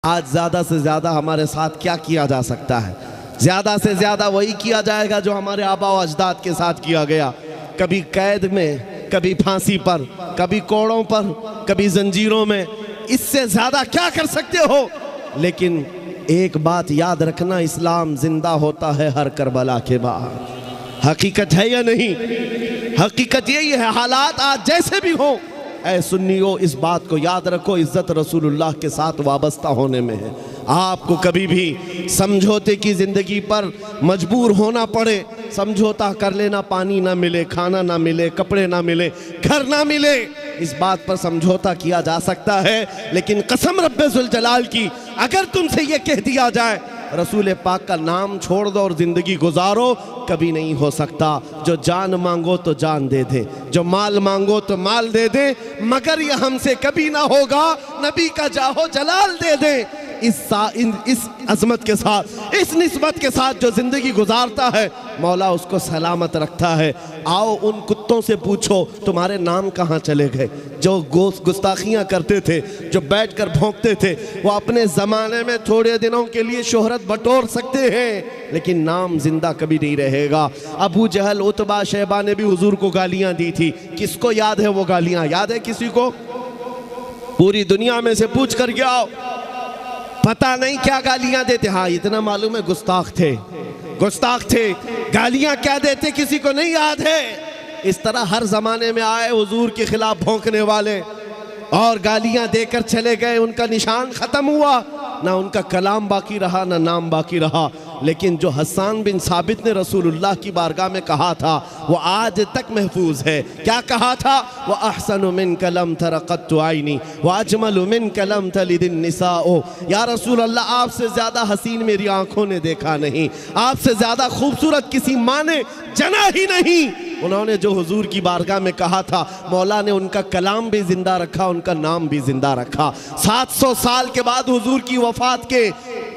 आज ज़्यादा से ज़्यादा हमारे साथ क्या किया जा सकता है? ज़्यादा से ज़्यादा वही किया जाएगा जो हमारे आबा व अजदाद के साथ किया गया। कभी कैद में, कभी फांसी पर, कभी कोड़ों पर, कभी जंजीरों में। इससे ज़्यादा क्या कर सकते हो? लेकिन एक बात याद रखना, इस्लाम जिंदा होता है हर करबला के बाद। हकीकत है या नहीं? हकीकत यही है। हालात आज जैसे भी हो, ऐ सुन्नियों, इस बात को याद रखो, इज्जत रसूलुल्लाह के साथ वाबस्ता होने में है। आपको कभी भी समझौते की ज़िंदगी पर मजबूर होना पड़े, समझौता कर लेना, पानी ना मिले, खाना ना मिले, कपड़े ना मिले, घर ना मिले, इस बात पर समझौता किया जा सकता है। लेकिन कसम रब्बे जुल जलाल की, अगर तुमसे ये कह दिया जाए रसूल पाक का नाम छोड़ दो और ज़िंदगी गुजारो, कभी नहीं हो सकता। जो जान मांगो तो जान दे दे, जो माल मांगो तो माल दे दे, मगर ये हमसे कभी ना होगा। नबी का जाहो जलाल दे दे। इस अजमत के साथ, इस निस्बत के साथ जो ज़िंदगी गुजारता है, मौला उसको सलामत रखता है। आओ उन कुत्तों से पूछो तुम्हारे नाम कहाँ चले गए, जो गुस्ताखियाँ करते थे, जो बैठकर भौंकते थे। वो अपने ज़माने में थोड़े दिनों के लिए शोहरत बटोर सकते हैं, लेकिन नाम जिंदा कभी नहीं रहेगा। अबू जहल, उतबा, शैबा ने भी हुजूर को गालियाँ दी थी। किसको याद है वो गालियाँ? याद है किसी को? पूरी दुनिया में से पूछ कर के आओ, पता नहीं क्या गालियां देते। हाँ, इतना मालूम है गुस्ताख थे, गुस्ताख थे। गालियां क्या देते किसी को नहीं याद है। इस तरह हर जमाने में आए हुजूर के खिलाफ भौंकने वाले और गालियां देकर चले गए। उनका निशान खत्म हुआ, ना उनका कलाम बाकी रहा, ना नाम बाकी रहा। लेकिन जो हसन बिन साबित ने रसूलुल्लाह की बारगाह में कहा था, वो आज तक महफूज है। क्या कहा था? व अहसनु मिन कलम तरक़त्तु आइनी व अजमलु मिन कलम तलिदिन निसाओ। या रसूल अल्लाह, आपसे ज़्यादा हसीन मेरी आंखों ने देखा नहीं, आपसे ज़्यादा खूबसूरत किसी माँ ने जना ही नहीं। उन्होंने जो हुजूर की बारगाह में कहा था, मौला ने उनका कलाम भी जिंदा रखा, उनका नाम भी जिंदा रखा। 700 साल के बाद हुजूर की वफात के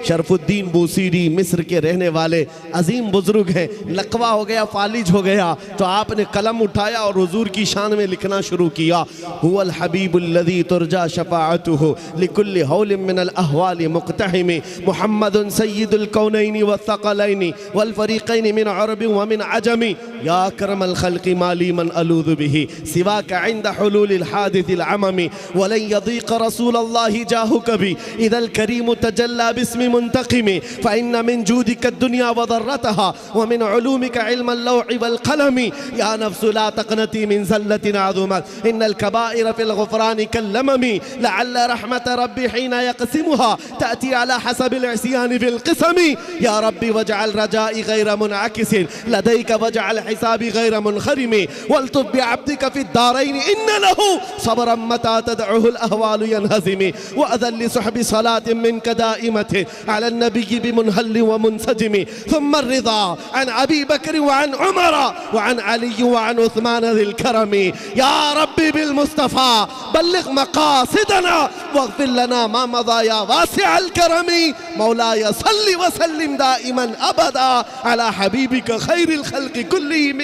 शरफुद्दीन बूसीरी मिस्र के रहने वाले अजीम बुजुर्ग हैं। लकवा हो गया, फालिज हो गया, तो आपने कलम उठाया और हुजूर की शान में लिखना शुरू किया। हुवल हबीबुल्लज़ी तुरजा शफ़ाअतुहु लिकुल्लि हौलिन मिनल अहवालि मुक़तहिम मुहम्मदुन सय्यिदुल कौनैनि वस्सक़लैनि वल फ़रीक़ैनि मिन अरबि व मिन अजमी या अकरमल ख़ल्क़ि माली मन अलूज़ु बिही सिवाका इंद हुलूलिल हादिसिल अममी वलन यज़ीक़ रसूलल्लाहि जाहु कभी इदल करीम तजल्ला बिस्मि मुंतक़िमी फ़इन्न मिन जूदिक दुनिया व ज़र्रतहा व मिन उलूमिका इल्मल लौहि वल क़लमी या नफ्सु ला तक़नती मिन ज़ल्लतिन अज़ुमत इन्नल कबाइर फ़िल ग़ुफ़रानि कल्लममी लअल्ल रहमत रब्बी हीन यक़सिमुहा तअती अला हसबिल इस्यानि फ़िल क़िसमी या रब्बी वजअल रजाई गैर मुनअकिसिन लदैक वजअल हिसाबी गैर मुनख़रिमी वल्तुब बिअब्दिक फ़िद्दारैन इन्न लहू सबरम मता तदउहुल अहवालु यनहज़िमी व अज़ल लिसुहबि सलातिन मिनका दाइमतिन अला नबी बिमुनहल्लि व मुनसजिमी थुम्मा अर्रिज़ा अन अबी बकर व अन उमर व अन अली व अन उस्मान ज़िल करमी या रब्बी बिल मुस्तफ़ा बल्लिग़ मक़ासिदना वग़फ़िर लना मा मज़ा या वासिअल करमी मौलाया सल्लि व सल्लिम दाइमन अबदा अला हबीबिका खैरिल ख़ल्क़ि कुल्लिहिम।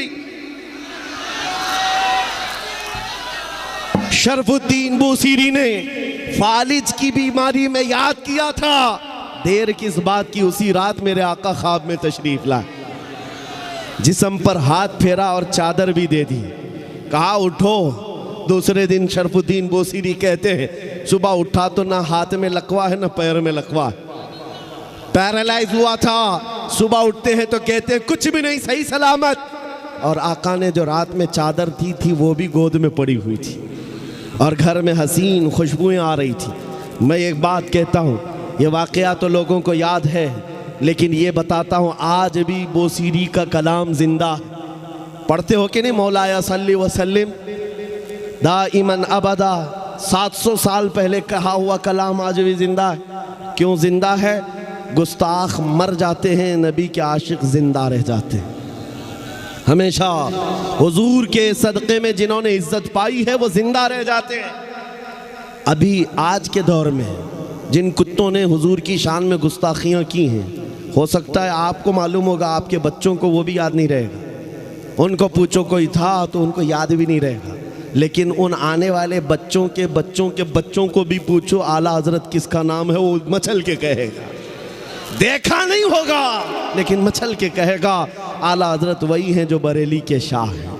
शरफुद्दीन बूसीरी ने फालिज की बीमारी में याद किया था। देर किस बात की, उसी रात मेरे आका ख्वाब में तशरीफ लाए, जिस्म पर हाथ फेरा और चादर भी दे दी, कहा उठो। दूसरे दिन शरफुद्दीन बूसीरी कहते हैं, सुबह उठा तो ना हाथ में लकवा है ना पैर में लकवा है, पैरालाइज हुआ था। सुबह उठते हैं तो कहते हैं कुछ भी नहीं, सही सलामत। और आका ने जो रात में चादर दी थी वो भी गोद में पड़ी हुई थी और घर में हसीन खुशबुएं आ रही थी। मैं एक बात कहता हूँ, ये वाक़या तो लोगों को याद है, लेकिन ये बताता हूँ आज भी बूसीरी का कलाम जिंदा पढ़ते हो कि नहीं? मौलाया सल्लि व सल्लिम दाइमन अबदा। 700 साल पहले कहा हुआ कलाम आज भी जिंदा है। क्यों जिंदा है? गुस्ताख मर जाते हैं, नबी के आशिक जिंदा रह जाते हैं। हमेशा हुजूर के सदक़े में जिन्होंने इज्जत पाई है वो जिंदा रह जाते हैं। अभी आज के दौर में जिन कुत्तों ने हुजूर की शान में गुस्ताखियाँ की हैं, हो सकता है आपको मालूम होगा, आपके बच्चों को वो भी याद नहीं रहेगा। उनको पूछो कोई था तो उनको याद भी नहीं रहेगा। लेकिन उन आने वाले बच्चों के बच्चों के बच्चों को भी पूछो आला हजरत किसका नाम है, वो मचल के कहेगा। देखा नहीं होगा लेकिन मचल के कहेगा आला हजरत वही हैं जो बरेली के शाह हैं,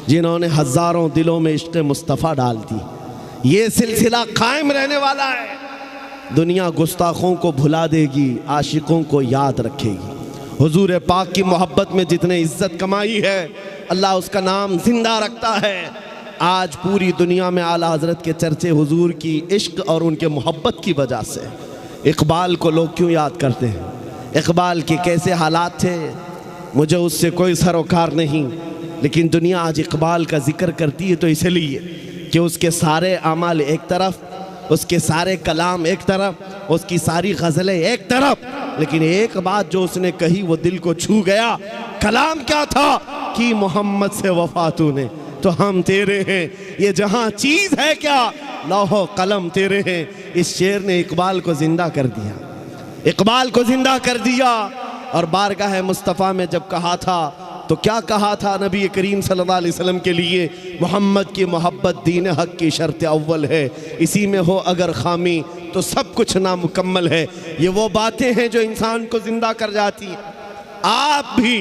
जिन्होंने हजारों दिलों में इश्क़ मुस्तफ़ा डाल दी। ये सिलसिला कायम रहने वाला है। दुनिया गुस्ताखों को भुला देगी, आशिकों को याद रखेगी। हुजूर पाक की मोहब्बत में जितने इज्जत कमाई है, अल्लाह उसका नाम जिंदा रखता है। आज पूरी दुनिया में आला हजरत के चर्चे हुजूर की इश्क और उनके मोहब्बत की वजह से। इकबाल को लोग क्यों याद करते हैं? इकबाल के कैसे हालात थे, मुझे उससे कोई सरोकार नहीं, लेकिन दुनिया आज इकबाल का जिक्र करती है तो इसलिए कि उसके सारे अमाल एक तरफ, उसके सारे कलाम एक तरफ, उसकी सारी गज़लें एक तरफ, लेकिन एक बात जो उसने कही वो दिल को छू गया। कलाम क्या था कि मोहम्मद से वफा तूने तो हम तेरे हैं, ये जहां चीज़ है क्या लौहो कलम तेरे हैं। इस शेर ने इकबाल को जिंदा कर दिया, इकबाल को जिंदा कर दिया। और बारगाह मुस्तफ़ा में जब कहा था तो क्या कहा था नबी करीम सल्लल्लाहु अलैहि वसल्लम के लिए? मोहम्मद की मोहब्बत दीन हक की शर्त अव्वल है, इसी में हो अगर खामी तो सब कुछ नामुकम्मल है। ये वो बातें हैं जो इंसान को जिंदा कर जाती हैं। आप भी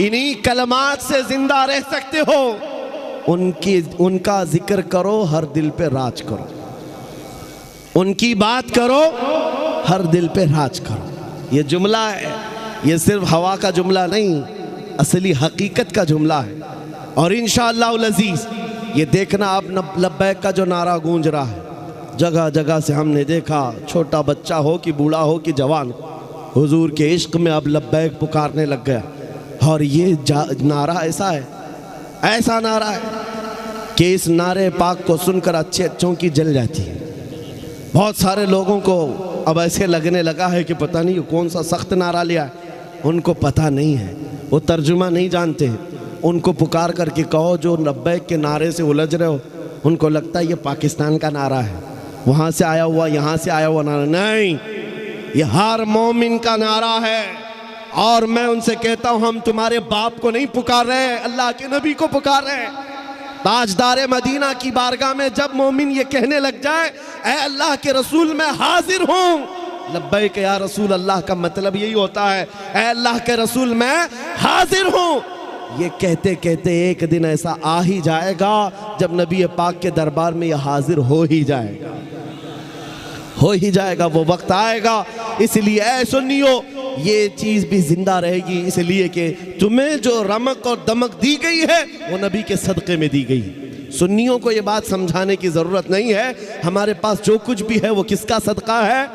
इन्हीं कलमात से जिंदा रह सकते हो। उनका जिक्र करो, हर दिल पे राज करो, उनकी बात करो, हर दिल पे राज करो। ये जुमला है, ये सिर्फ हवा का जुमला नहीं, असली हकीकत का जुमला है। और इंशाअल्लाह अज़ीज़ ये देखना अब लब्बैक का जो नारा गूंज रहा है, जगह जगह से हमने देखा, छोटा बच्चा हो कि बूढ़ा हो कि जवान, हुजूर के इश्क में अब लब्बैक पुकारने लग गया। और ये नारा ऐसा है, ऐसा नारा है कि इस नारे पाक को सुनकर अच्छे अच्छों की जल जाती है। बहुत सारे लोगों को अब ऐसे लगने लगा है कि पता नहीं कौन सा सख्त नारा लिया है, उनको पता नहीं है, वो तर्जुमा नहीं जानते। उनको पुकार करके कहो जो लब्बैक के नारे से उलझ रहे हो, उनको लगता है ये पाकिस्तान का नारा है, वहाँ से आया हुआ, यहाँ से आया हुआ नारा नहीं, ये हर मोमिन का नारा है। और मैं उनसे कहता हूँ हम तुम्हारे बाप को नहीं पुकार रहे हैं, अल्लाह के नबी को पुकार रहे हैं। ताजदार मदीना की बारगाह में जब मोमिन ये कहने लग जाए ऐ अल्लाह के रसूल मैं हाजिर हूँ, लब्बैक या रसूल अल्लाह का मतलब यही होता है, ऐ अल्लाह के रसूल मैं हाजिर हूँ। ये कहते कहते एक दिन ऐसा आ ही जाएगा जब नबी पाक के दरबार में ये हाजिर हो ही जाएगा, हो ही जाएगा, वो वक्त आएगा। इसलिए ऐ सुन्नियों ये चीज़ भी जिंदा रहेगी, इसलिए कि तुम्हें जो रमक और दमक दी गई है वो नबी के सदक़े में दी गई। सुन्नियों को ये बात समझाने की ज़रूरत नहीं है, हमारे पास जो कुछ भी है वो किसका सदका है?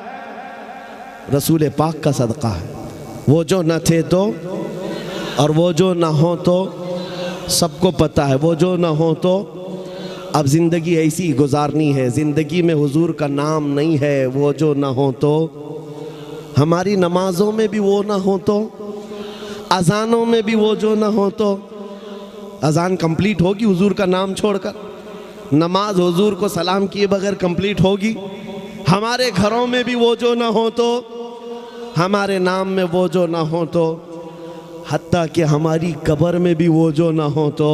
रसूल पाक का सदका है। वो जो न थे तो और वो जो ना हो तो सबको पता है, वो जो ना हो तो अब ज़िंदगी ऐसी गुजारनी है, ज़िंदगी में हुजूर का नाम नहीं है। वो जो ना हो तो हमारी नमाज़ों में भी वो ना हो तो, अजानों में भी वो जो ना हो तो, अजान कंप्लीट होगी हुजूर का नाम छोड़कर, नमाज हुजूर को सलाम किए बगैर कंप्लीट होगी। हमारे घरों में भी वो जो ना हो तो, हमारे नाम में वो जो ना हो तो, हत्ता कि हमारी कब्र में भी वो जो ना हो तो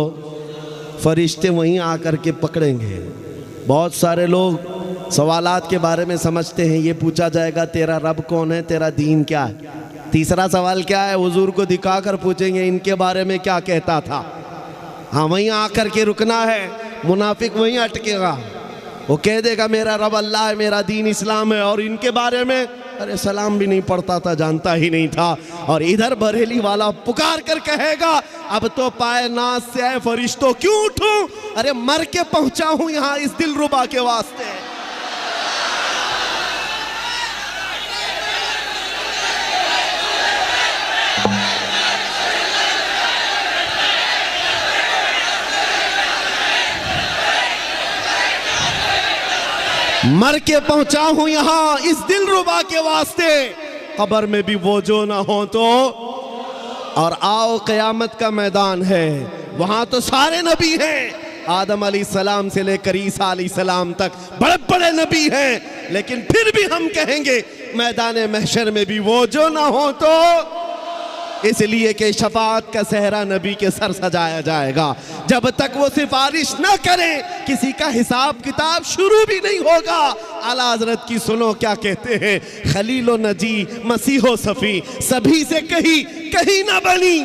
फरिश्ते वहीं आकर के पकड़ेंगे। बहुत सारे लोग सवालात के बारे में समझते हैं, ये पूछा जाएगा तेरा रब कौन है, तेरा दीन क्या है। तीसरा सवाल क्या है, हुजूर को दिखाकर पूछेंगे इनके बारे में क्या कहता था। हाँ वहीं आकर के रुकना है, मुनाफिक वहीं अटकेगा, वो कह देगा मेरा रब अल्लाह है, मेरा दीन इस्लाम है, और इनके बारे में अरे सलाम भी नहीं पढ़ता था, जानता ही नहीं था। और इधर बरेली वाला पुकार कर कहेगा अब तो पाए नाज से आए फरिश्तों क्यों उठूं, अरे मर के पहुंचा हूं यहां इस दिलरुबा के वास्ते। मर के पहुंचा हूं यहां इस दिलरुबा के वास्ते, कब्र में भी वो जो ना हो तो। और आओ क़यामत का मैदान है, वहां तो सारे नबी हैं, आदम अलैहिस्सलाम से लेकर ईसा अलैहिस्सलाम तक बड़े बड़े नबी हैं, लेकिन फिर भी हम कहेंगे मैदान महशर में भी वो जो ना हो तो। इसलिए कि शफाअत का सहरा नबी के सर सजाया जाएगा। जब तक वो सिफारिश न करें किसी का हिसाब किताब शुरू भी नहीं होगा। आला हज़रत की सुनो क्या कहते हैं, खलीलो नजी मसीहो सफ़ी सभी से कहीं ना बनी।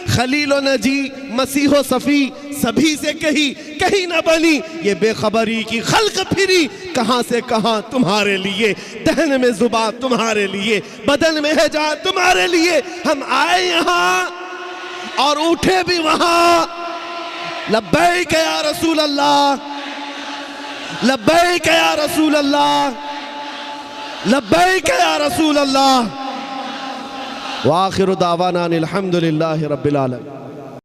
खलीलो नजी मसीहो सफ़ी सभी से कहीं ना बनी। ये बेखबरी की खल्क फिरी कहाँ से कहाँ तुम्हारे लिए, दहन में जुबान तुम्हारे लिए, बदन में है जान तुम्हारे लिए। हम आए यहाँ और उठे भी वहाँ। लब्बैक या रसूल अल्लाह, लब्बैक या रसूल अल्लाह, लब्बैक या रसूल अल्लाह। व आखिरु दावाना अनिल हम्दुलिल्लाहि रब्बिल आलमीन।